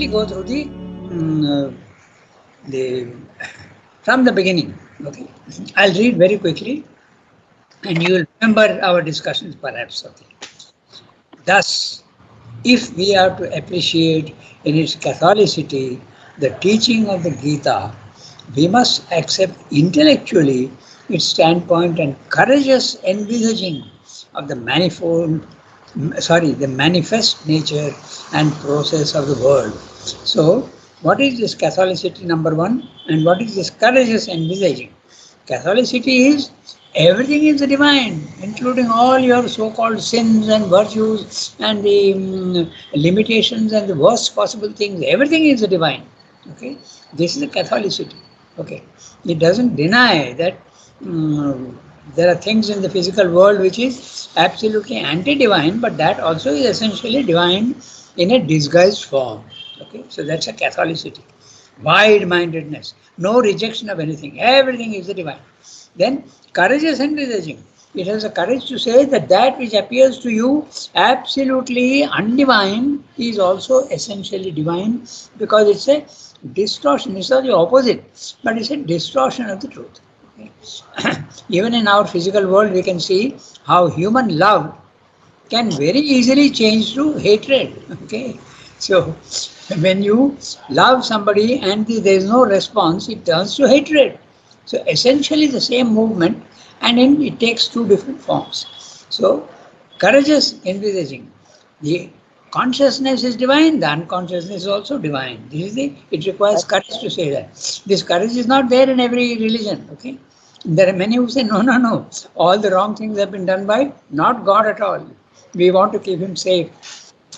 me go through the from the beginning. Okay, I'll read very quickly, and you will remember our discussions perhaps. Okay. Thus, if we are to appreciate in its Catholicity the teaching of the Gita, we must accept intellectually its standpoint and courageous envisaging of the manifest nature and process of the world. So, what is this Catholicity number one, and what is this courageous envisaging? Catholicity is everything is divine, including all your so-called sins and virtues and the limitations and the worst possible things. Everything is divine. Okay, this is the Catholicity. Okay, it doesn't deny that there are things in the physical world which is absolutely anti-divine, but that also is essentially divine in a disguised form. Okay, so that's a Catholicity. Wide-mindedness, no rejection of anything, everything is the divine. Then courageous envisaging. It has the courage to say that that which appears to you absolutely undivine is also essentially divine, because it's a distortion. It's not the opposite, but it's a distortion of the truth. Okay. Even in our physical world, we can see how human love can very easily change to hatred. Okay, so when you love somebody and there is no response, it turns to hatred. So essentially the same movement, and then it takes two different forms. So courageous envisaging. The consciousness is divine, the unconsciousness is also divine. It requires courage to say that. This courage is not there in every religion. Okay, there are many who say no, all the wrong things have been done by not God at all. We want to keep him safe.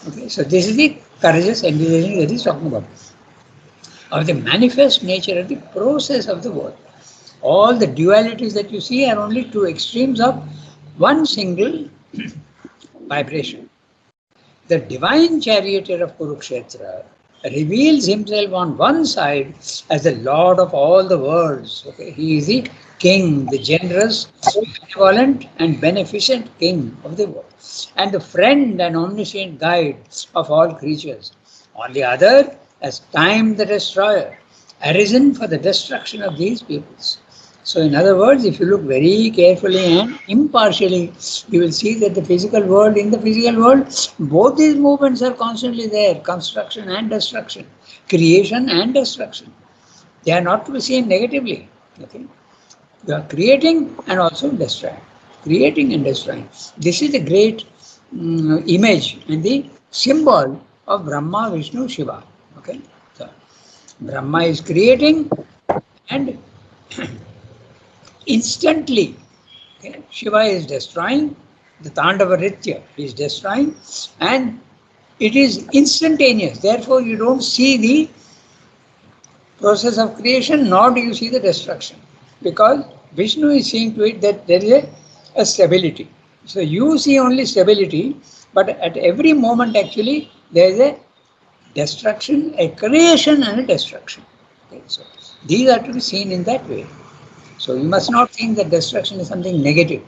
Okay, so this is the courageous envisaging that he's talking about, of the manifest nature of the process of the world. All the dualities that you see are only two extremes of one single vibration. The divine charioteer of Kurukshetra reveals himself on one side as the Lord of all the worlds. Okay? He is the king, the generous, benevolent and beneficent king of the world, and the friend and omniscient guide of all creatures. On the other, as time the destroyer, arisen for the destruction of these peoples. So in other words, if you look very carefully and impartially, you will see that in the physical world, both these movements are constantly there, construction and destruction, creation and destruction. They are not to be seen negatively. Okay? You are creating and also destroying. Creating and destroying. This is the great image and the symbol of Brahma, Vishnu, Shiva. Okay? So, Brahma is creating and instantly, okay, Shiva is destroying, the Tandava Nritya is destroying, and it is instantaneous. Therefore, you don't see the process of creation, nor do you see the destruction, because Vishnu is seeing to it that there is a stability. So you see only stability, but at every moment actually there is a destruction, a creation and a destruction. Okay, so these are to be seen in that way. So you must not think that destruction is something negative.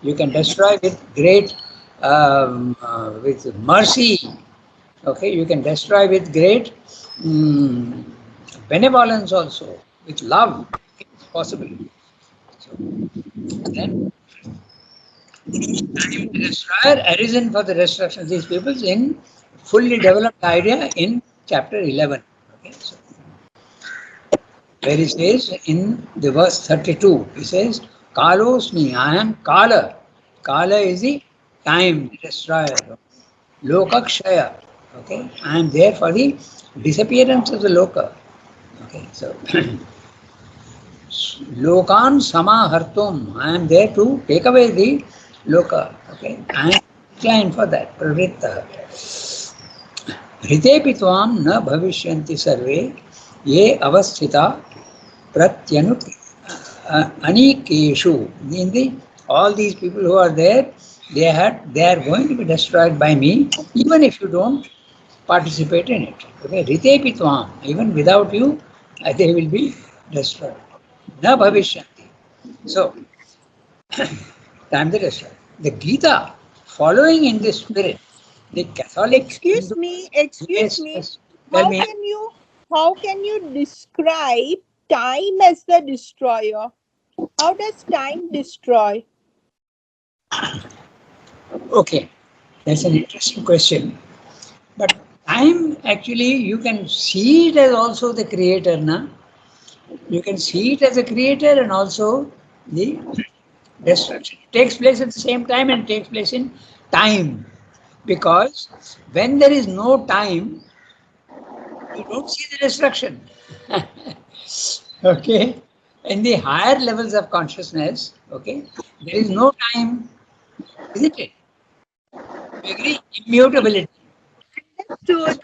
You can destroy with great, with mercy. Okay, you can destroy with great benevolence also, with love. It's possible. So then, the destroyer arisen for the destruction of these peoples in fully developed idea in chapter 11. Okay, so where he says in the verse 32, he says, Kalosmi, I am Kala. Kala is the time, the destroyer. Lokakshaya. Okay, I am there for the disappearance of the Loka. Okay, so Lokan Samahartum. I am there to take away the Loka. Okay, I am inclined for that. Pravritta. Hritepi tvam na bhavishyanti sarve ye avasthita pratyanu anikeshu. In the all these people who are there, they are going to be destroyed by me, even if you don't participate in it. Okay, Ritepi tvam, even without you, they will be destroyed. Na bhavishyanti. So, time the destroyer. The Gita, following in this spirit, the Catholic. Excuse me. Yes. How can you describe time as the destroyer? How does time destroy? Okay, that's an interesting question. But time, actually, you can see it as also the creator, na? You can see it as a creator and also the destruction. It takes place at the same time and takes place in time. Because when there is no time, you don't see the destruction. Okay? In the higher levels of consciousness, okay, there is no time, isn't it? You agree? Immutability. Understood.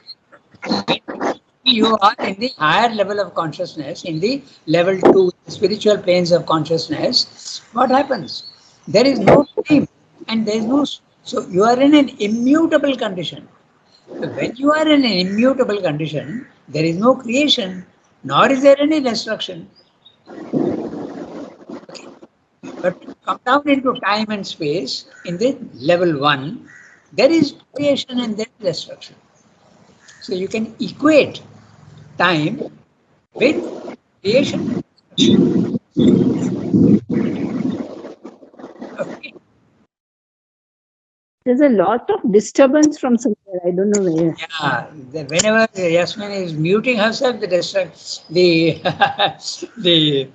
You are in the higher level of consciousness, in the level 2, the spiritual planes of consciousness. What happens? There is no time and there is no. So you are in an immutable condition. So when you are in an immutable condition, there is no creation, nor is there any destruction. Okay. But when you come down into time and space, in the level 1, there is creation and there is destruction. So you can equate time with creation. Okay. There's a lot of disturbance from somewhere. I don't know where. Yeah, whenever Yasmin is muting herself, the the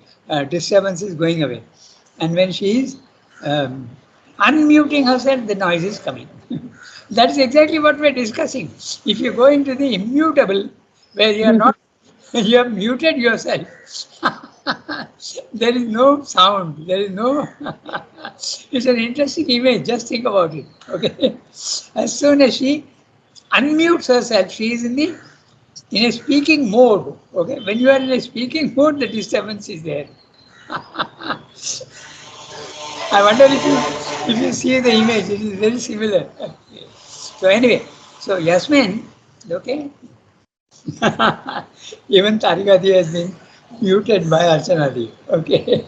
disturbance is going away, and when she is um, unmuting herself, the noise is coming. That is exactly what we're discussing. If you go into the immutable, where you are not, you have muted yourself. There is no sound. There is no. It's an interesting image. Just think about it. Okay. As soon as she unmutes herself, she is in a speaking mode. Okay. When you are in a speaking mode, the disturbance is there. I wonder if you see the image, it is very similar. Okay. So anyway, so Yasmin, okay, even Tarikadi has been muted by Archanadi. Okay.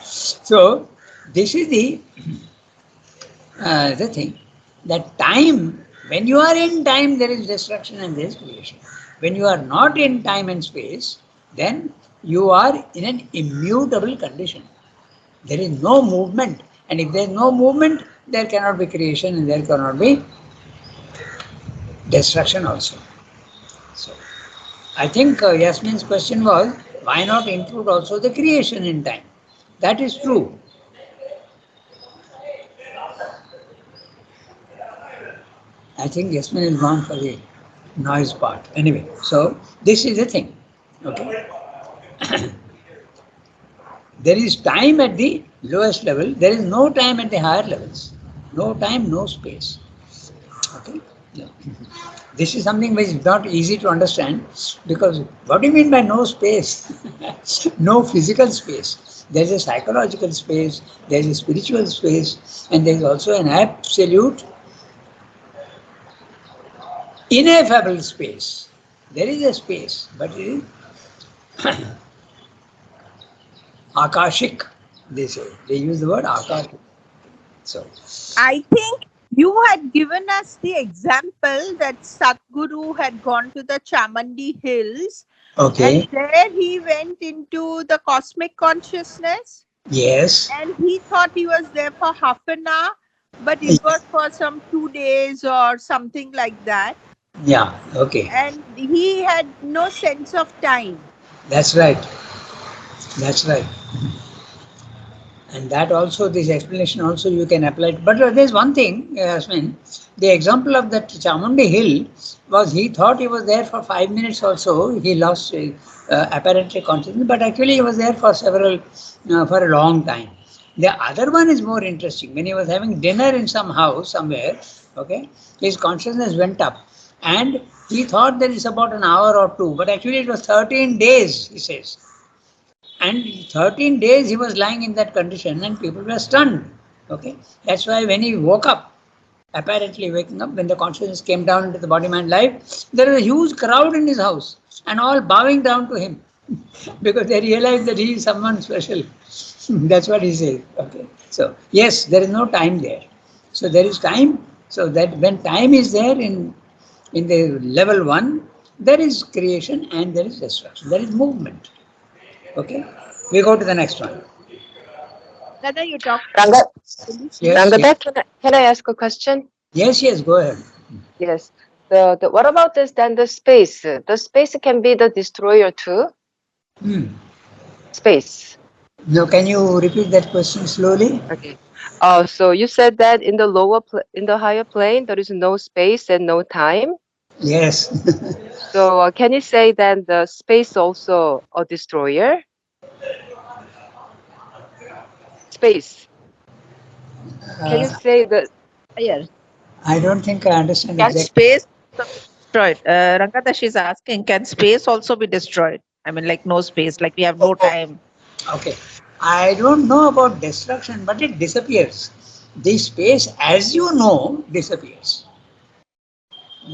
So this is the thing, that time, when you are in time, there is destruction and there is creation. When you are not in time and space, then you are in an immutable condition. There is no movement. And if there is no movement, there cannot be creation and there cannot be destruction also. So I think Yasmin's question was, why not include also the creation in time? That is true. I think Yasmin is gone for the noise part. Anyway, so this is the thing. Okay. There is time at the lowest level. There is no time at the higher levels. No time, no space. Okay. Yeah. This is something which is not easy to understand, because what do you mean by no space? No physical space. There is a psychological space, there is a spiritual space, and there is also an absolute ineffable space. There is a space, but it is akashic, they say. They use the word akashic. So I think you had given us the example that Satguru had gone to the Chamandi Hills, okay. and there he went into the cosmic consciousness, Yes. and he thought he was there for half an hour, but it was for some 2 days or something like that. Yeah, okay. And he had no sense of time. That's right. That's right. And that also, this explanation also you can apply. But there's one thing, Yasmin, the example of that Chamundi Hill was, he thought he was there for 5 minutes also. He lost apparently consciousness, but actually he was there for for a long time. The other one is more interesting. When he was having dinner in some house somewhere, okay, his consciousness went up and he thought that it's about an hour or two, but actually it was 13 days, he says. And 13 days he was lying in that condition and people were stunned. Okay. That's why when he woke up, apparently waking up, when the consciousness came down into the body mind life, there was a huge crowd in his house and all bowing down to him because they realized that he is someone special. That's what he says. Okay. So yes, there is no time there. So there is time. So that when time is there in the level 1, There is creation and there is destruction. There is movement. Okay. We go to the next one. Rangada, you talk. Ranga, Yes. Rangada, can I ask a question? Yes. Yes. Go ahead. Yes. The what about this then the space? The space can be the destroyer too. Hmm. Space. Now, can you repeat that question slowly? Okay. So you said that in the in the higher plane there is no space and no time. Yes. So can you say then the space also a destroyer? Space. Can you say that? Yes. I don't think I understand Can exactly. space also be destroyed? Rangada, she's asking, can space also be destroyed? I mean, like no space, like we have no time. Okay. I don't know about destruction, but it disappears. The space, as you know, disappears.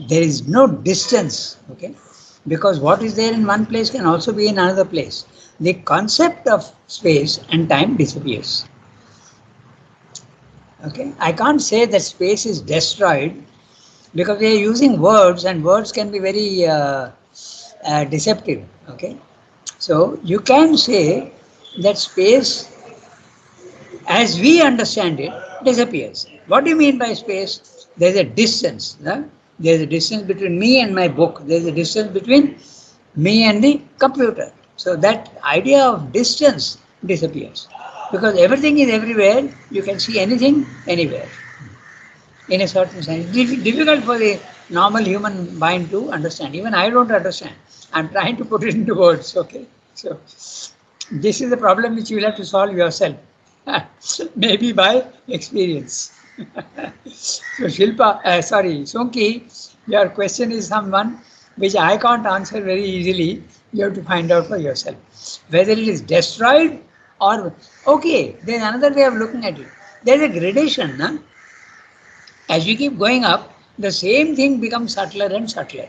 There is no distance. Okay. Because what is there in one place can also be in another place. The concept of space and time disappears. Okay. I can't say that space is destroyed because we are using words and words can be very deceptive. Okay. So you can say that space as we understand it, disappears. What do you mean by space? There's a distance. Huh? There's a distance between me and my book. There's a distance between me and the computer. So that idea of distance disappears. Because everything is everywhere, you can see anything anywhere. In a certain sense. It's difficult for the normal human mind to understand. Even I don't understand. I'm trying to put it into words, okay? So this is the problem which you will have to solve yourself. Maybe by experience. So Shilpa, sorry, Sonki, your question is someone which I can't answer very easily. You have to find out for yourself. Whether it is destroyed or, okay, there's another way of looking at it. There's a gradation. Huh? As you keep going up, the same thing becomes subtler and subtler.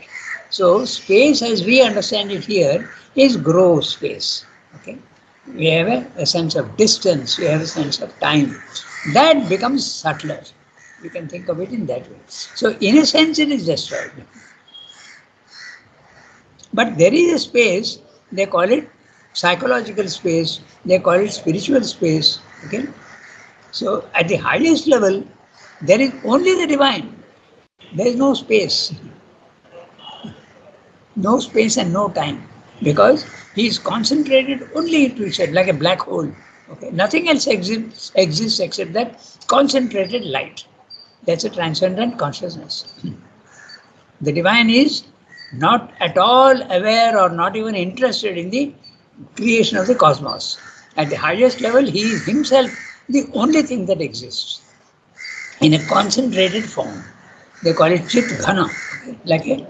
So space as we understand it here is gross space. Okay. We have a sense of distance, we have a sense of time. That becomes subtler. You can think of it in that way. So in a sense it is destroyed. But there is a space, they call it psychological space, they call it spiritual space. Okay. So at the highest level, there is only the divine. There is no space, no space and no time, because he is concentrated only into itself, like a black hole. Okay, nothing else exists except that concentrated light. That's a transcendent consciousness. The divine is not at all aware or not even interested in the creation of the cosmos. At the highest level, he is himself the only thing that exists in a concentrated form. They call it Chit Ghana, like a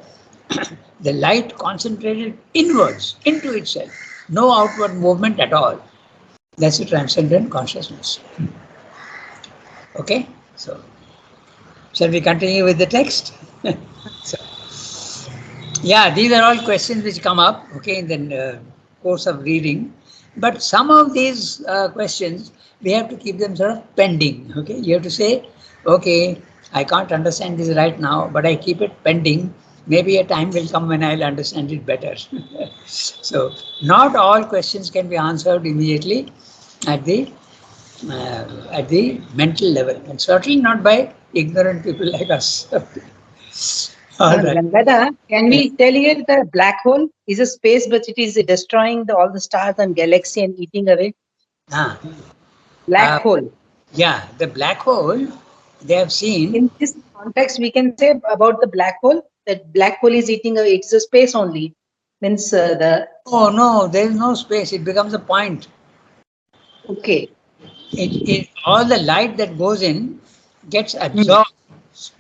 the light concentrated inwards into itself, no outward movement at all. That's a transcendent consciousness. Okay, so shall we continue with the text? So, yeah, these are all questions which come up, okay, in the course of reading. But some of these questions, we have to keep them sort of pending, okay. You have to say, okay, I can't understand this right now, but I keep it pending. Maybe a time will come when I'll understand it better. So, not all questions can be answered immediately at the mental level, and certainly not by ignorant people like us. All right. Rangada, can we tell here the black hole is a space, but it is destroying all the stars and galaxy and eating away? Ah, Black hole. yeah, the black hole, they have seen. In this context, we can say about the black hole that black hole is eating away. It's a space only. Means Oh no, there is no space. It becomes a point. okay. All the light that goes in gets absorbed.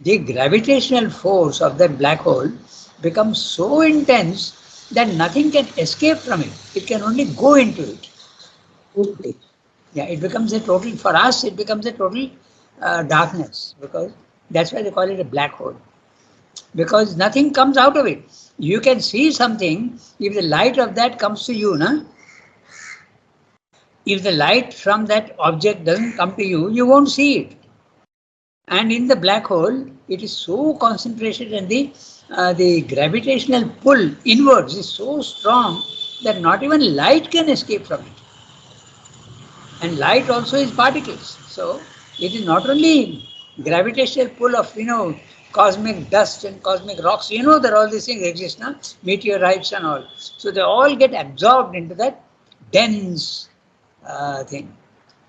The gravitational force of that black hole becomes so intense that nothing can escape from it. It can only go into it. Okay. Yeah, it becomes a total, for us, it becomes a total darkness, because that's why they call it a black hole. Because nothing comes out of it. You can see something if the light of that comes to you, na? If the light from that object doesn't come to you, you won't see it. And in the black hole, it is so concentrated, and the gravitational pull inwards is so strong that not even light can escape from it. And light also is particles. So it is not only gravitational pull of cosmic dust and cosmic rocks. That all these things exist now, meteorites and all. So they all get absorbed into that dense thing.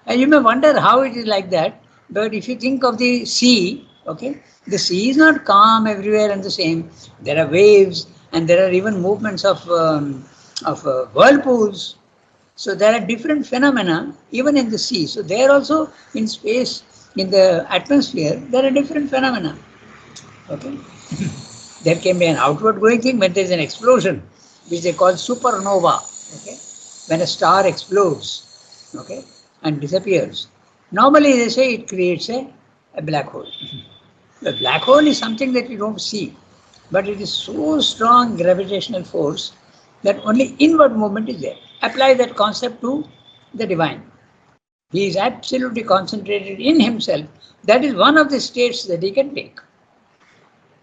And you may wonder how it is like that. But if you think of the sea, okay, the sea is not calm everywhere and the same. There are waves, and there are even movements of whirlpools. So there are different phenomena even in the sea. So there also in space, in the atmosphere, there are different phenomena. Okay. There can be an outward going thing when there is an explosion, which they call supernova. Okay. When a star explodes, okay, and disappears. Normally they say it creates a black hole. The black hole is something that you don't see, but it is so strong gravitational force that only inward movement is there. Apply that concept to the divine. He is absolutely concentrated in himself. That is one of the states that he can take.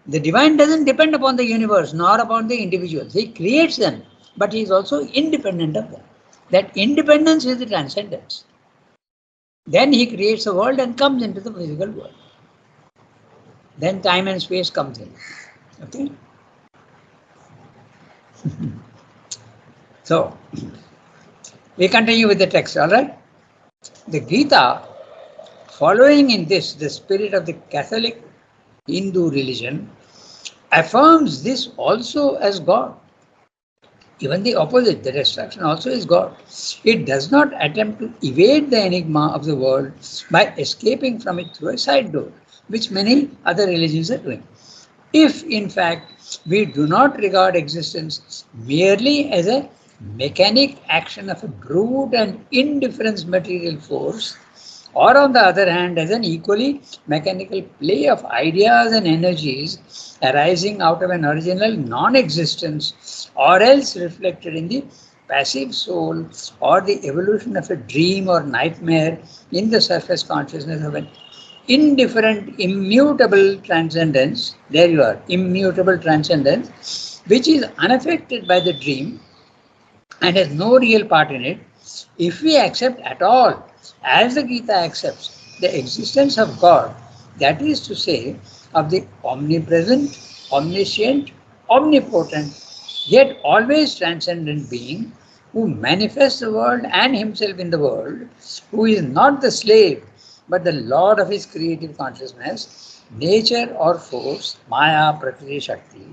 The divine doesn't depend upon the universe nor upon the individuals. He creates them, but he is also independent of them. That independence is the transcendence. Then he creates a world and comes into the physical world. Then time and space comes in. Okay? So, we continue with the text, all right? The Gita, following in this the spirit of the Catholic Hindu religion, affirms this also as God. Even the opposite, the destruction also is God. It does not attempt to evade the enigma of the world by escaping from it through a side door, which many other religions are doing. If, in fact, we do not regard existence merely as a mechanic action of a brute and indifferent material force, or on the other hand, as an equally mechanical play of ideas and energies arising out of an original non-existence, or else reflected in the passive soul, or the evolution of a dream or nightmare in the surface consciousness of an indifferent, immutable transcendence, there you are, immutable transcendence, which is unaffected by the dream and has no real part in it, if we accept at all, as the Gita accepts, the existence of God, that is to say, of the omnipresent, omniscient, omnipotent, yet always transcendent being, who manifests the world and himself in the world, who is not the slave, but the lord of his creative consciousness, nature or force, Maya, Prakriti, Shakti,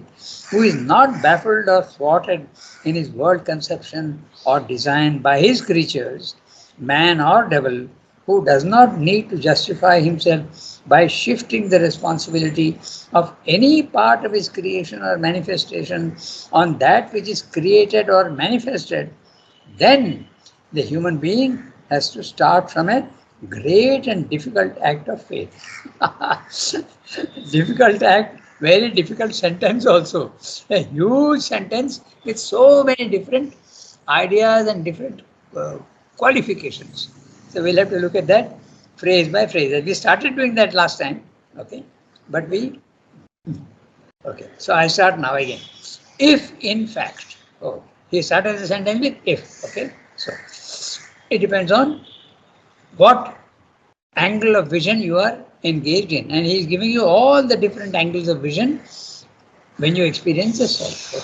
who is not baffled or thwarted in his world conception or design by his creatures, man or devil, who does not need to justify himself by shifting the responsibility of any part of his creation or manifestation on that which is created or manifested, then the human being has to start from a great and difficult act of faith. Difficult act, very difficult sentence also. A huge sentence with so many different ideas and different qualifications. So we'll have to look at that phrase by phrase. We started doing that last time, okay? But okay, so I start now again. If in fact, he started the sentence with if, okay? So it depends on what angle of vision you are engaged in, and he is giving you all the different angles of vision when you experience the self.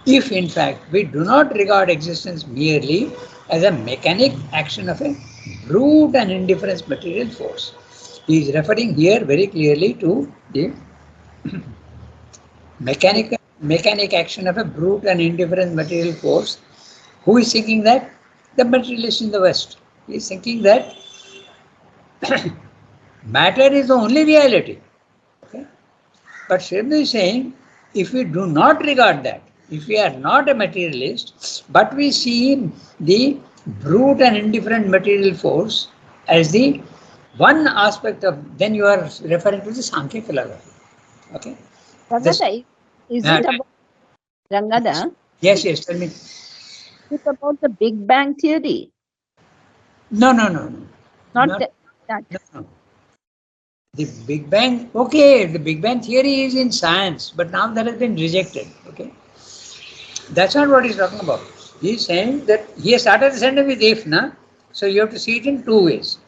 Okay? If in fact we do not regard existence merely as a mechanic action of a brute and indifferent material force, he is referring here very clearly to the mechanic action of a brute and indifferent material force. Who is thinking that? The materialist in the West. He is thinking that matter is the only reality. Okay? But Sridhar is saying, if we do not regard that, if we are not a materialist, but we see the brute and indifferent material force as the one aspect of, then you are referring to the Sankhya philosophy. Okay? Rangada, is it about Rangada? Yes, tell me. Is it about the Big Bang theory? No. Not that. No. The Big Bang, okay, the Big Bang theory is in science, but now that has been rejected. Okay, that's not what he's talking about. He's saying that he started the sentence with if, na? So you have to see it in two ways.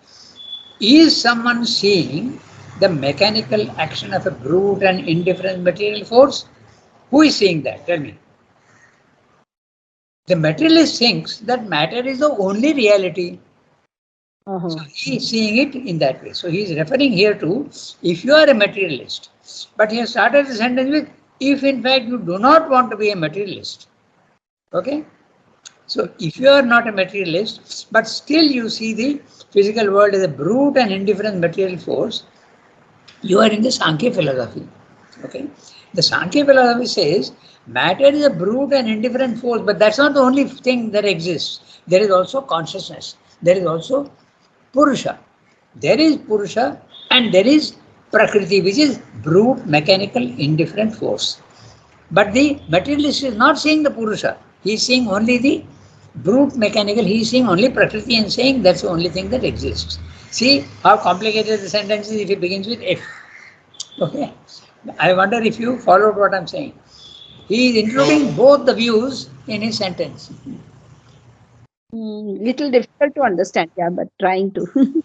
Is someone seeing the mechanical action of a brute and indifferent material force? Who is seeing that? Tell me. The materialist thinks that matter is the only reality. So he is seeing it in that way. So he is referring here to if you are a materialist, but he has started the sentence with if in fact you do not want to be a materialist. Okay? So if you are not a materialist, but still you see the physical world as a brute and indifferent material force, you are in the Sankhya philosophy. Okay? The Sankhya philosophy says matter is a brute and indifferent force, but that's not the only thing that exists. There is also consciousness. There is also Purusha. There is Purusha and there is Prakriti, which is brute, mechanical, indifferent force. But the materialist is not seeing the Purusha. He is seeing only the brute, mechanical. He is seeing only Prakriti and saying that's the only thing that exists. See how complicated the sentence is if it begins with if. Okay. I wonder if you followed what I'm saying. He is including both the views in his sentence. Little difficult to understand, yeah, but trying to.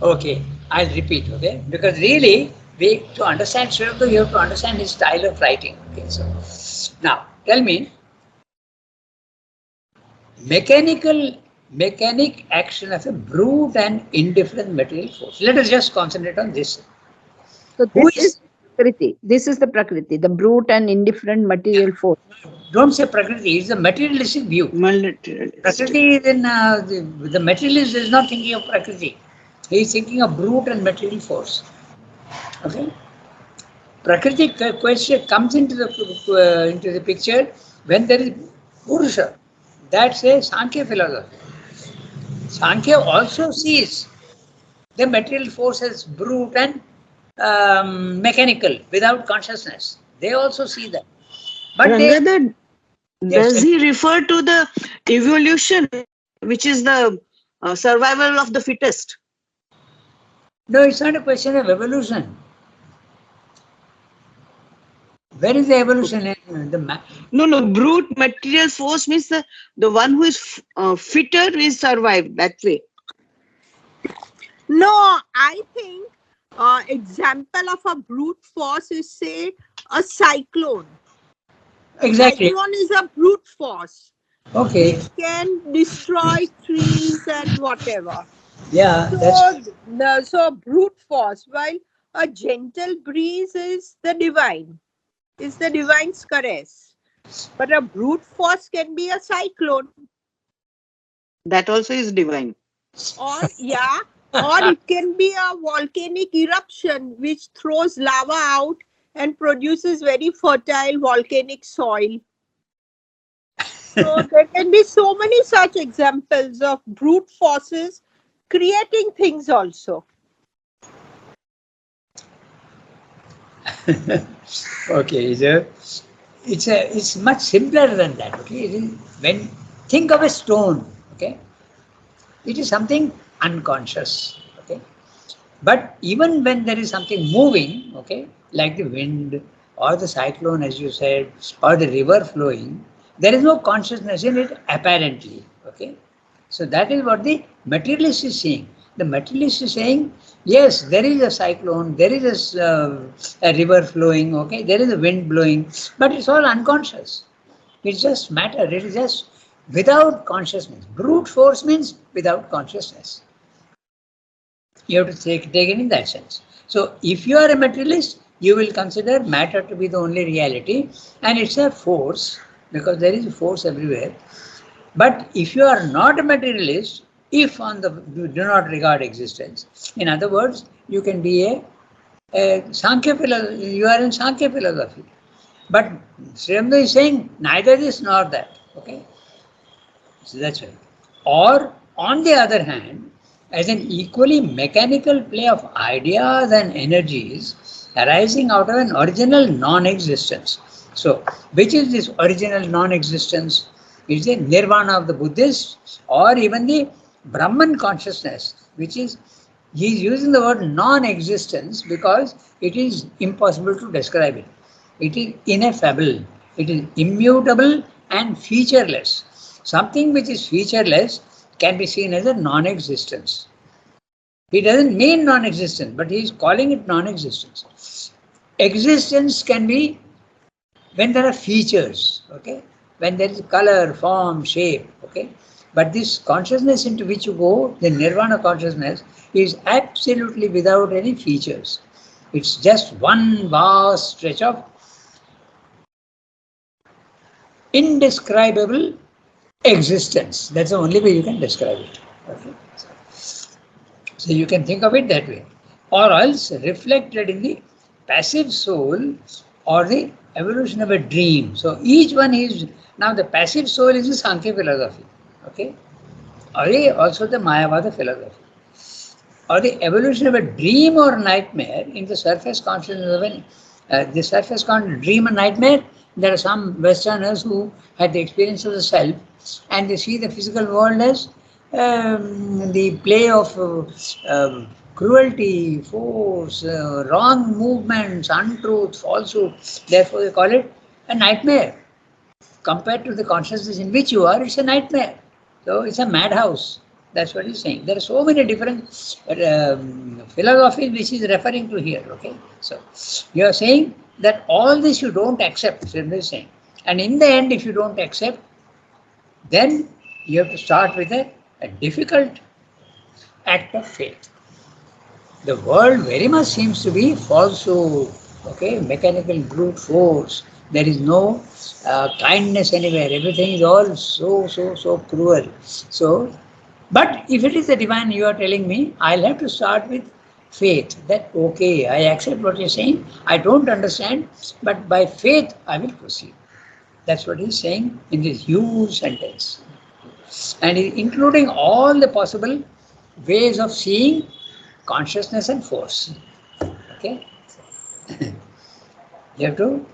Okay, I'll repeat, okay? Because really, to understand Srivakar, you have to understand his style of writing. Okay, so now tell me, mechanic action of a brute and indifferent material force. Let us just concentrate on this. So Who this is is Prakriti. This is the Prakriti, the brute and indifferent material force. don't say Prakriti, it's a materialistic view. Prakriti is in the materialist is not thinking of Prakriti. He is thinking of brute and material force. Okay. Prakriti question comes into the picture when there is Purusha. That's a Sankhya philosophy. Sankhya also sees the material force as brute and mechanical without consciousness. They also see that. But Ranganath, yes, does he refer to the evolution, which is the survival of the fittest? no, it's not a question of evolution. Where is the evolution in the No, brute material force means the one who is fitter is survived that way. No, I think example of a brute force is say a cyclone. exactly? Cyclone is a brute force Okay, which can destroy trees and whatever. yeah, that's So brute force, while a gentle breeze is the divine's caress. But a brute force can be a cyclone, That also is divine. or it can be a volcanic eruption which throws lava out and produces very fertile volcanic soil. So there can be so many such examples of brute forces creating things also. okay. It's much simpler than that. Okay, when think of a stone. Okay, it is something unconscious. Okay, but even when there is something moving, okay, like the wind or the cyclone, as you said, or the river flowing, there is no consciousness in it apparently. Okay, so that is what the materialist is saying. The materialist is saying, yes, there is a cyclone, there is a river flowing, okay, there is a wind blowing, but it's all unconscious. It's just matter. It is just without consciousness. Brute force means without consciousness. You have to take it in that sense. So if you are a materialist, you will consider matter to be the only reality, and it's a force because there is a force everywhere. But if you are not a materialist, if you do not regard existence, in other words, you can be a Sankhya philosophy, you are in Sankhya philosophy. But Srimanda is saying neither this nor that. Okay? So that's right. Or on the other hand, as an equally mechanical play of ideas and energies arising out of an original non-existence. So, which is this original non-existence? Is it nirvana of the Buddhists or even the Brahman consciousness, which is He is using the word non-existence because it is impossible to describe it. It is ineffable, it is immutable and featureless. Something which is featureless can be seen as a non-existence. He doesn't mean non-existence, but he is calling it non-existence. Existence can be when there are features, okay? When there is color, form, shape, okay? But this consciousness into which you go, the nirvana consciousness, is absolutely without any features. It's just one vast stretch of indescribable existence. That's the only way you can describe it. Okay? So you can think of it that way. Or else reflected in the passive soul or the evolution of a dream. So each one is, now the passive soul is the Sankhya philosophy. Okay? Or also the Mayavada philosophy. Or the evolution of a dream or nightmare in the surface consciousness of the surface dream and nightmare. There are some Westerners who had the experience of the self and they see the physical world as the play of cruelty, force, wrong movements, untruth, falsehood. Therefore, they call it a nightmare. Compared to the consciousness in which you are, it's a nightmare. So it's a madhouse. That's what he's saying. There are so many different philosophies which he's referring to here. Okay, so you are saying that all this you don't accept. He's saying, and in the end, if you don't accept, then you have to start with a difficult act of faith. The world very much seems to be falsehood. Okay, mechanical brute force. There is no kindness anywhere. Everything is all so cruel. So. But if it is the divine you are telling me, I'll have to start with faith. That, okay, I accept what you're saying. I don't understand, but by faith I will proceed. That's what he's saying in this huge sentence. And including all the possible ways of seeing consciousness and force. Okay? You have to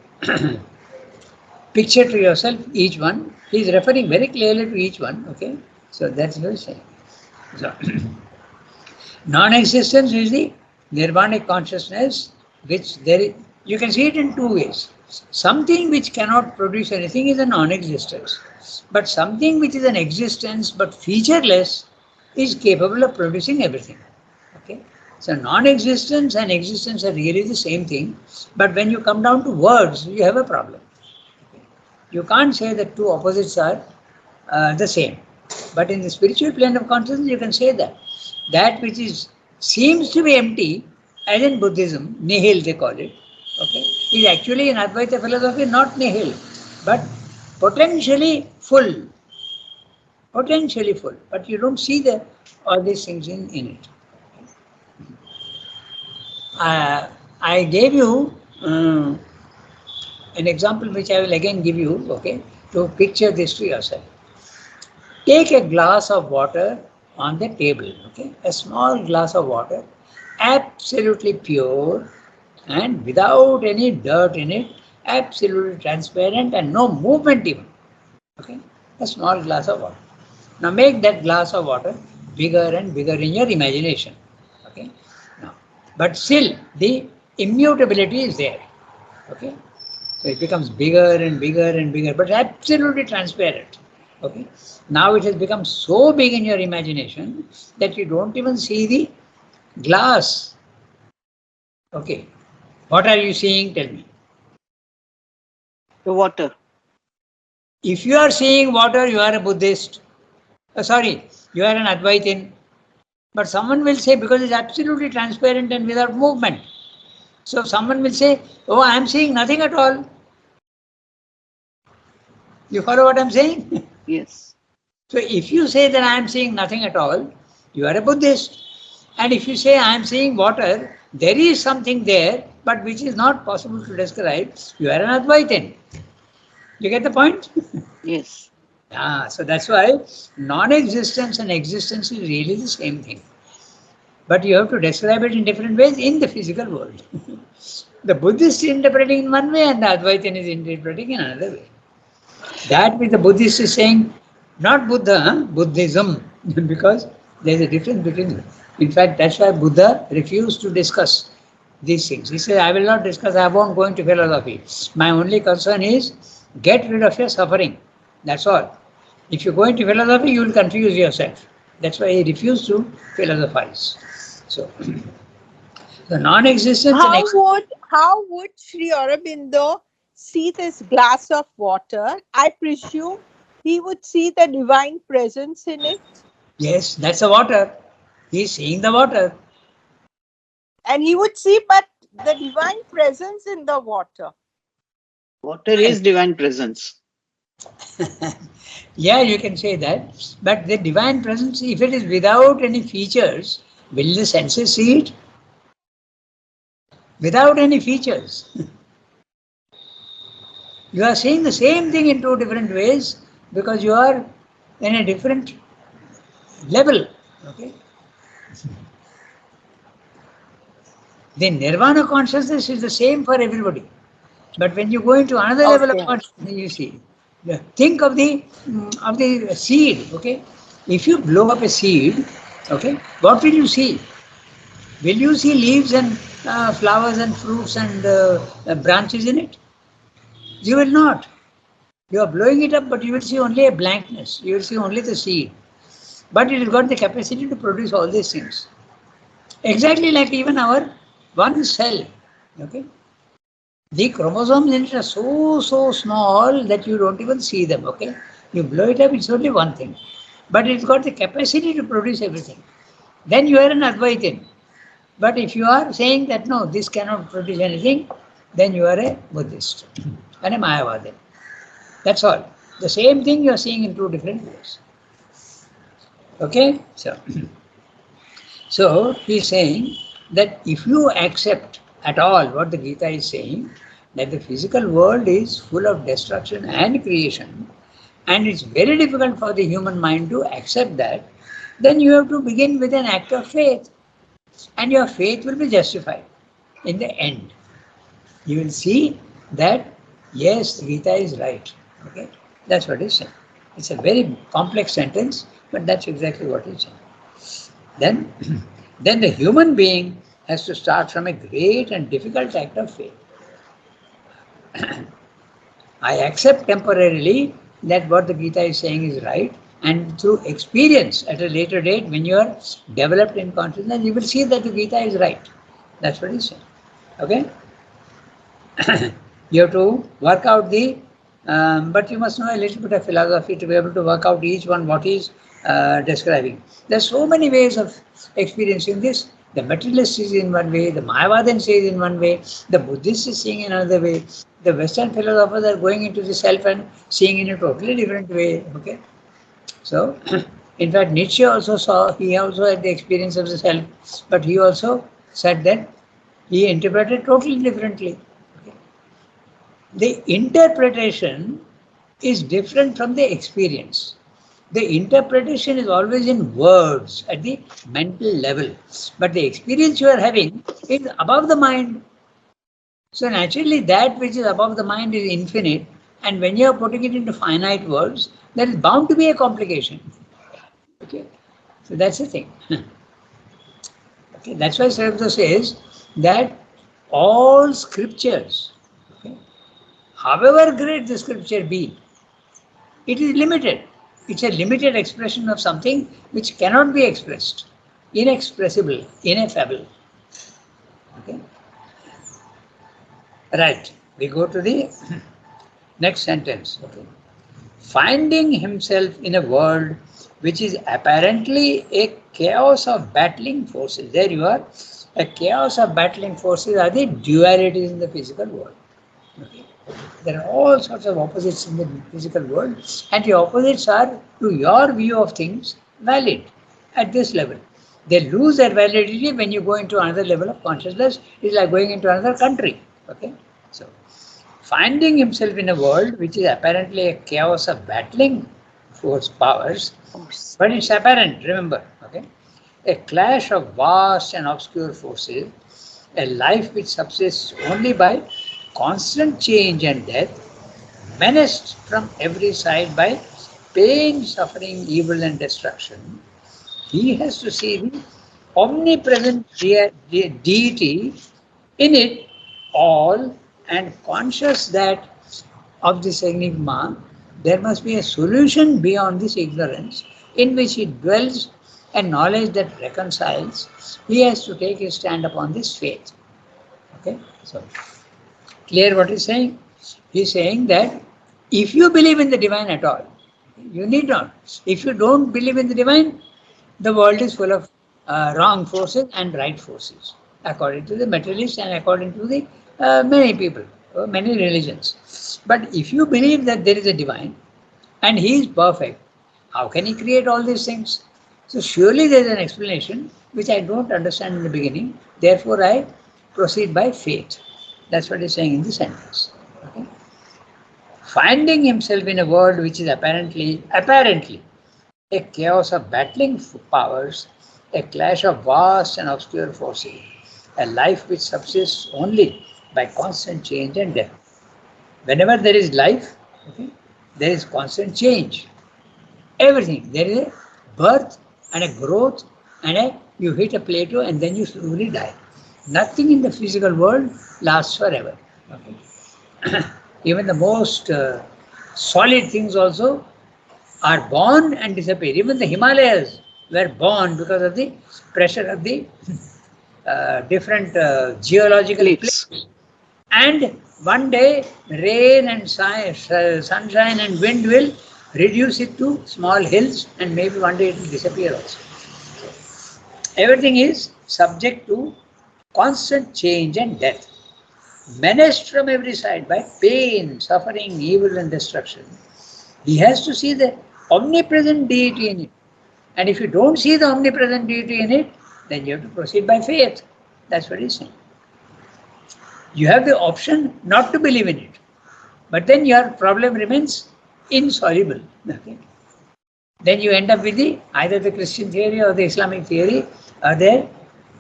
picture to yourself each one. He's referring very clearly to each one. Okay? So that's what he's saying. So, non-existence is the nirvanic consciousness, which there is, you can see it in two ways. Something which cannot produce anything is a non-existence. But something which is an existence but featureless is capable of producing everything. Okay? So non-existence and existence are really the same thing. But when you come down to words, you have a problem. Okay? You can't say that two opposites are the same. But in the spiritual plane of consciousness, you can say that. That which seems to be empty, as in Buddhism, nihil they call it, okay, is actually in Advaita philosophy not nihil, but potentially full. Potentially full. But you don't see all these things in it. I gave you an example which I will again give you, okay, to picture this to yourself. Take a glass of water on the table, okay? A small glass of water, absolutely pure and without any dirt in it, absolutely transparent and no movement even, okay? A small glass of water. Now make that glass of water bigger and bigger in your imagination, okay? Now, but still the immutability is there, okay? So it becomes bigger and bigger and bigger, but absolutely transparent. Okay. Now it has become so big in your imagination that you don't even see the glass. Okay. What are you seeing? Tell me. The water. If you are seeing water, you are a Buddhist. You are an Advaitin. But someone will say, because it's absolutely transparent and without movement. So someone will say, oh, I am seeing nothing at all. You follow what I am saying? Yes. So if you say that I am seeing nothing at all, you are a Buddhist. And if you say I am seeing water, there is something there, but which is not possible to describe, you are an Advaitin. You get the point? Yes. So that's why non-existence and existence is really the same thing. But you have to describe it in different ways in the physical world. The Buddhist is interpreting in one way and the Advaitin is interpreting in another way. That which the Buddhist is saying, not Buddha, Buddhism, because There's a difference between them. In fact, that's why Buddha refused to discuss these things. He said, I will not discuss, I won't go into philosophy. My only concern is get rid of your suffering. That's all. If you go into philosophy, you will confuse yourself. That's why he refused to philosophize. So, the non-existence and How would Sri Aurobindo see this glass of water? I presume he would see the divine presence in it. yes, that's the water. He's seeing the water. And he would see but the divine presence in the water. Water is divine presence. Yeah, you can say that. But the divine presence, if it is without any features, will the senses see it? Without any features. You are seeing the same thing in two different ways because you are in a different level. Okay. The nirvana consciousness is the same for everybody. But when you go into another level of consciousness, you see. Think of the seed. Okay. If you blow up a seed, okay, what will you see? Will you see leaves and flowers and fruits and branches in it? You will not. You are blowing it up, but you will see only a blankness. You will see only the seed. But it has got the capacity to produce all these things. Exactly like even our one cell. Okay. The chromosomes in it are so small that you don't even see them. Okay. You blow it up, it's only one thing. But it's got the capacity to produce everything. Then you are an Advaitin. But if you are saying that no, this cannot produce anything, then you are a Buddhist and a Mayavadi. That's all. The same thing you are seeing in two different ways. Okay? So he's saying that if you accept at all what the Gita is saying, that the physical world is full of destruction and creation, and it's very difficult for the human mind to accept that, then you have to begin with an act of faith. And your faith will be justified in the end. You will see that, yes, Gita is right. Okay, that's what he's saying. It's a very complex sentence, but that's exactly what he's saying. Then the human being has to start from a great and difficult act of faith. I accept temporarily that what the Gita is saying is right, and through experience at a later date, when you are developed in consciousness, you will see that the Gita is right. That's what he's saying. Okay? You have to work out but you must know a little bit of philosophy to be able to work out each one what he's describing. There's so many ways of experiencing this. The materialist is in one way, the Mayavadan says in one way, the Buddhist is seeing in another way, the Western philosophers are going into the self and seeing in a totally different way. Okay? So, in fact, Nietzsche also he also had the experience of the self, but he also said that he interpreted totally differently. Okay? The interpretation is different from the experience. The interpretation is always in words at the mental level, but the experience you are having is above the mind. So naturally that which is above the mind is infinite, and when you are putting it into finite words, there is bound to be a complication. Okay, so that's the thing. Okay, that's why Sarabda says that all scriptures, okay, however great the scripture be, it is limited. It's a limited expression of something which cannot be expressed, inexpressible, ineffable. Okay. Right. We go to the next sentence. Okay. Finding himself in a world which is apparently a chaos of battling forces. There you are. A chaos of battling forces are the dualities in the physical world. Okay. There are all sorts of opposites in the physical world, and the opposites are, to your view of things, valid at this level. They lose their validity when you go into another level of consciousness. It's like going into another country. Okay, so finding himself in a world which is apparently a chaos of battling force powers, but it's apparent. Remember, okay, a clash of vast and obscure forces, a life which subsists only by constant change and death, menaced from every side by pain, suffering, evil, and destruction. he has to see the omnipresent deity in it all, and conscious that of this enigma, there must be a solution beyond this ignorance in which he dwells, and knowledge that reconciles. He has to take his stand upon this faith. Okay, so clear what he's saying? He's saying that if you believe in the divine at all, you need not. If you don't believe in the divine, the world is full of wrong forces and right forces, according to the materialists and according to the many people, many religions. But if you believe that there is a divine and he is perfect, how can he create all these things? So surely there is an explanation which I don't understand in the beginning. Therefore, I proceed by faith. That's what he's saying in the sentence. Okay? Finding himself in a world which is apparently a chaos of battling powers, a clash of vast and obscure forces, a life which subsists only by constant change and death. Whenever there is life, okay, there is constant change. Everything. There is a birth and a growth, and you hit a plateau and then you slowly die. Nothing in the physical world lasts forever. Okay. Even the most solid things also are born and disappear. Even the Himalayas were born because of the pressure of the different geological places. And one day, rain and sunshine and wind will reduce it to small hills, and maybe one day it will disappear also. Everything is subject to constant change and death. Menaced from every side by pain, suffering, evil and destruction, he has to see the omnipresent deity in it. And if you don't see the omnipresent deity in it, then you have to proceed by faith. That's what he's saying. You have the option not to believe in it, but then your problem remains insoluble. Okay? Then you end up with either the Christian theory or the Islamic theory or the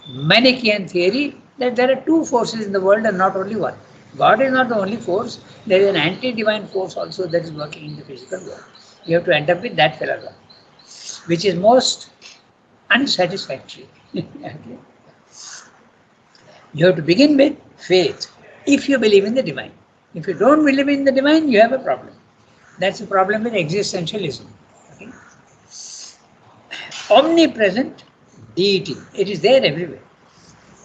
Manichaean theory that there are two forces in the world and not only one. God is not the only force. There is an anti-divine force also that is working in the physical world. You have to end up with that philosophy, which is most unsatisfactory. Okay? You have to begin with faith if you believe in the divine. If you don't believe in the divine, you have a problem. That's the problem with existentialism. Okay? Omnipresent deity, it is there everywhere.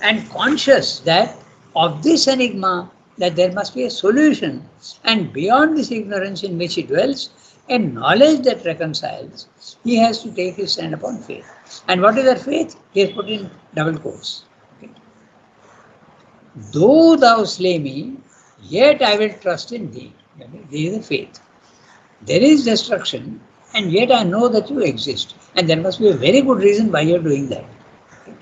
And conscious that of this enigma, that there must be a solution, and beyond this ignorance in which he dwells, a knowledge that reconciles, he has to take his stand upon faith. And what is that faith? He has put in double quotes. Okay. Though thou slay me, yet I will trust in thee. Okay. This is the faith. There is destruction, and yet I know that you exist. And there must be a very good reason why you are doing that. Okay.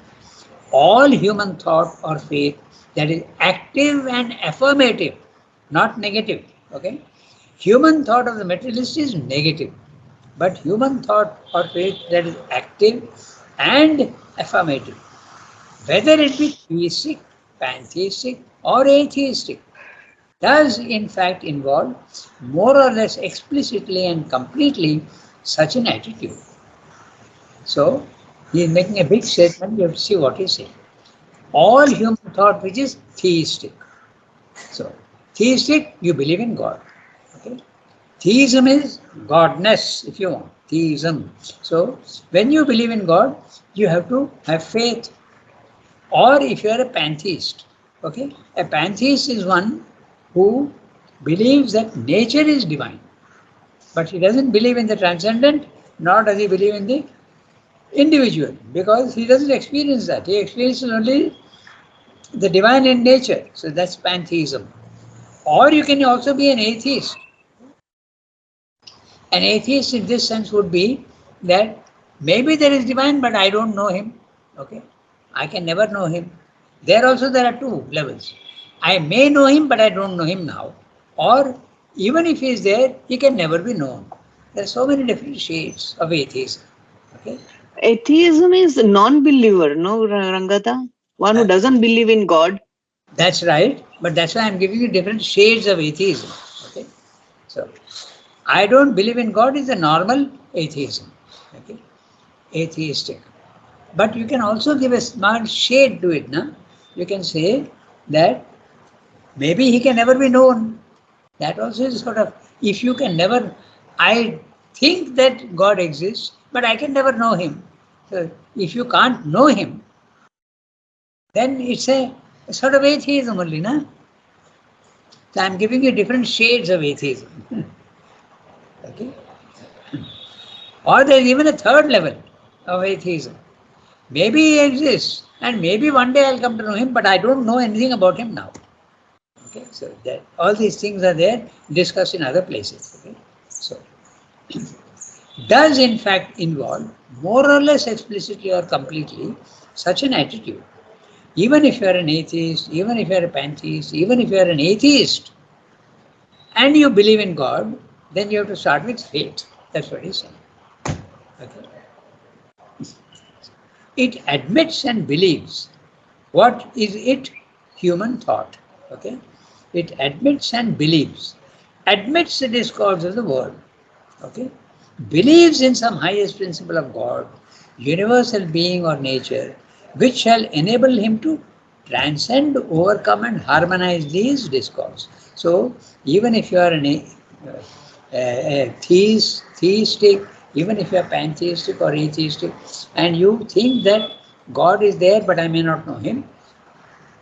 All human thought or faith that is active and affirmative, not negative. Okay. Human thought of the materialist is negative, but human thought or faith that is active and affirmative, whether it be theistic, pantheistic, or atheistic, does in fact involve more or less explicitly and completely such an attitude. So, he is making a big statement. You have to see what he is saying. All human thought which is theistic. So, theistic, you believe in God. Okay? Theism is godness, if you want. Theism. So, when you believe in God, you have to have faith. Or if you are a pantheist, okay? A pantheist is one who believes that nature is divine, but he doesn't believe in the transcendent, nor does he believe in the individual, because he doesn't experience that. He experiences only the divine in nature. So that's pantheism. Or you can also be an atheist. An atheist in this sense would be that maybe there is divine, but I don't know him. Okay, I can never know him. There are two levels. I may know him, but I don't know him now. Or even if he is there, he can never be known. There are so many different shades of atheism. Okay. Atheism is a non-believer, no, Rangata? One who doesn't believe in God. That's right, but that's why I'm giving you different shades of atheism. Okay. So, I don't believe in God is a normal atheism. Okay. Atheistic. But you can also give a small shade to it. Na? You can say that maybe he can never be known. That also is sort of, if you can never, I think that God exists, but I can never know him. So if you can't know him, then it's a sort of atheism only, na? So I'm giving you different shades of atheism. Okay? Or there is even a third level of atheism. Maybe he exists, and maybe one day I'll come to know him, but I don't know anything about him now. Okay, so that all these things are there discussed in other places. Okay, so does in fact involve more or less explicitly or completely such an attitude. Even if you are an atheist, even if you are a pantheist, even if you are an atheist, and you believe in God, then you have to start with faith. That's what he's saying. Okay. It admits and believes. What is it? Human thought. Okay. It admits and believes. Admits the discords of the world. Okay. Believes in some highest principle of God, universal being or nature, which shall enable him to transcend, overcome, and harmonize these discords. So, even if you are a theistic, even if you are pantheistic or atheistic, and you think that God is there, but I may not know him,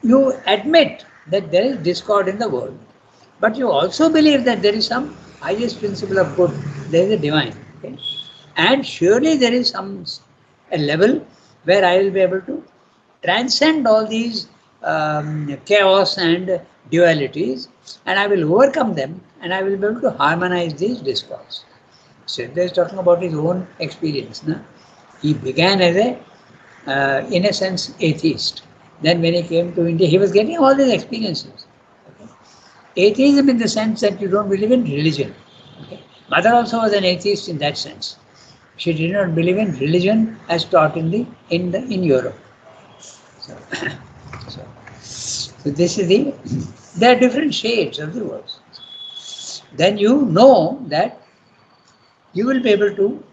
you admit that there is discord in the world. But you also believe that there is some highest principle of good, there is a divine. Okay? And surely there is a level where I will be able to transcend all these chaos and dualities, and I will overcome them, and I will be able to harmonize these discords. Siddha is talking about his own experience. Na? He began as in a sense, atheist. Then when he came to India, he was getting all these experiences. Okay? Atheism in the sense that you don't believe in religion. Okay? Mother also was an atheist in that sense. She did not believe in religion as taught in Europe. So this is there are different shades of the words. Then you know that you will be able to,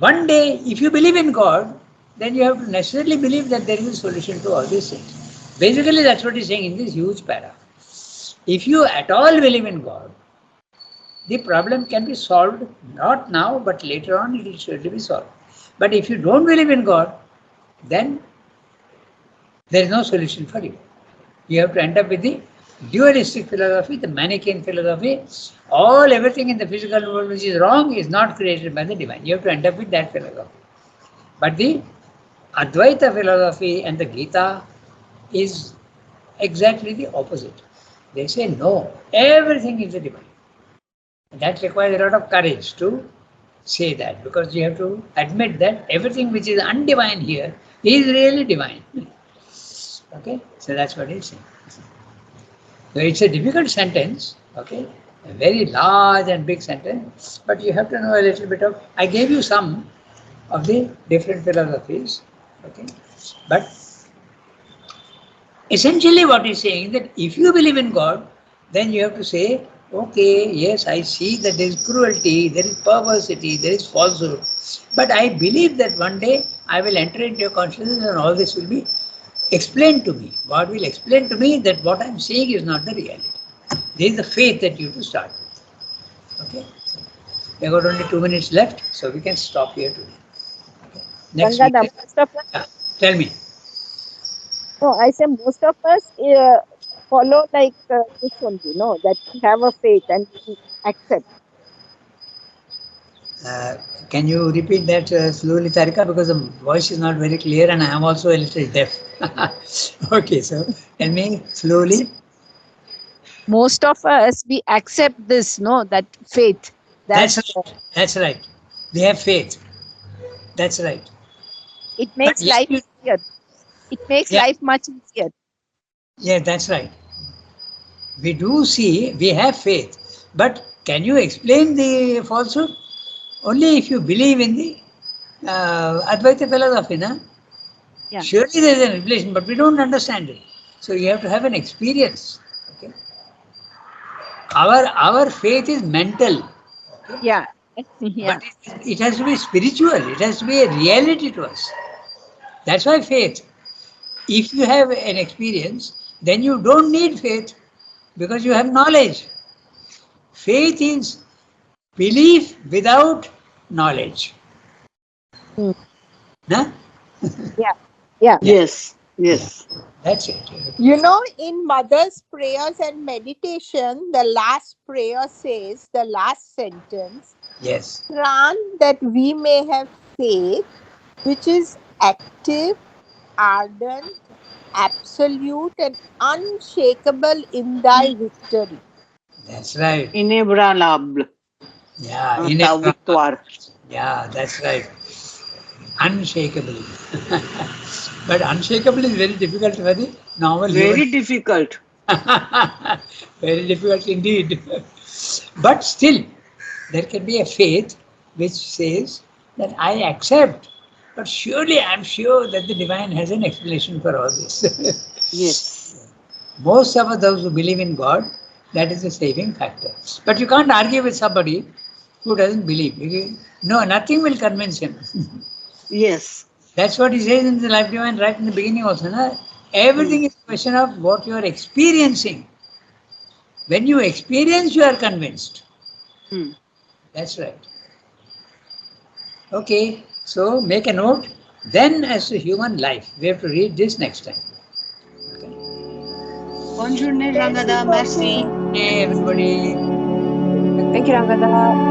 one day, if you believe in God, then you have to necessarily believe that there is a solution to all these things. Basically, that's what he's saying in this huge para. If you at all believe in God, the problem can be solved, not now, but later on it will surely be solved. But if you don't believe in God, then there is no solution for you. You have to end up with the dualistic philosophy, the Manichaean philosophy. Everything in the physical world which is wrong is not created by the divine. You have to end up with that philosophy. But the Advaita philosophy and the Gita is exactly the opposite. They say no, everything is the divine. That requires a lot of courage to say that, because you have to admit that everything which is undivine here is really divine. Okay, so that's what he's saying. So it's a difficult sentence, okay, a very large and big sentence, but you have to know a little bit of, I gave you some of the different philosophies, okay, but essentially what he's saying that if you believe in God, then you have to say, okay, yes, I see that there is cruelty, there is perversity, there is falsehood, but I believe that one day I will enter into your consciousness and all this will be explained to me. God will explain to me that what I am saying is not the reality. There is the faith that you have to start with. Okay? So, we have got only 2 minutes left, so we can stop here today. Okay. Next Ranganath, week. most of us, Tell me. no, I say most of us follow like this only, that we have a faith and we accept. Can you repeat that slowly, Tarika? Because the voice is not very clear and I am also a little deaf. Okay, so tell me slowly. Most of us, we accept this, that faith. That's right. That's right. We have faith. That's right. It But makes life easier. It makes yeah, life much easier. yeah, that's right. We do see, we have faith. But can you explain the falsehood? Only if you believe in the Advaita philosophy, na? Yeah. Surely there is a revelation, but we don't understand it. So you have to have an experience. Okay? Our faith is mental. Okay? Yeah. Yeah. But it has to be spiritual. It has to be a reality to us. That's why faith. If you have an experience, then you don't need faith because you have knowledge. Faith is belief without knowledge. Mm. Huh? Yeah. Yeah. Yes. Yeah. Yes. That's it. You know, in Mother's prayers and meditation, the last prayer says, the last sentence, Yes. grant that we may have faith which is active, ardent, absolute, and unshakable in thy victory. That's right. Inébranlable. Yeah. Ta victoire. Yeah, that's right. Unshakable. But unshakable is very difficult for the normal human. Very difficult. Very difficult indeed. But still, there can be a faith which says that I accept, but surely I'm sure that the divine has an explanation for all this. Yes. Most of those who believe in God, that is the saving factor. But you can't argue with somebody who doesn't believe. No, nothing will convince him. Yes. That's what he says in the Life Divine right in the beginning also. Na? Everything is a question of what you are experiencing. When you experience, you are convinced. Hmm. That's right. Okay, so make a note. Then, as to human life, we have to read this next time. Bonne journée, Rangada. Merci. Hey, everybody. Thank you, Rangada.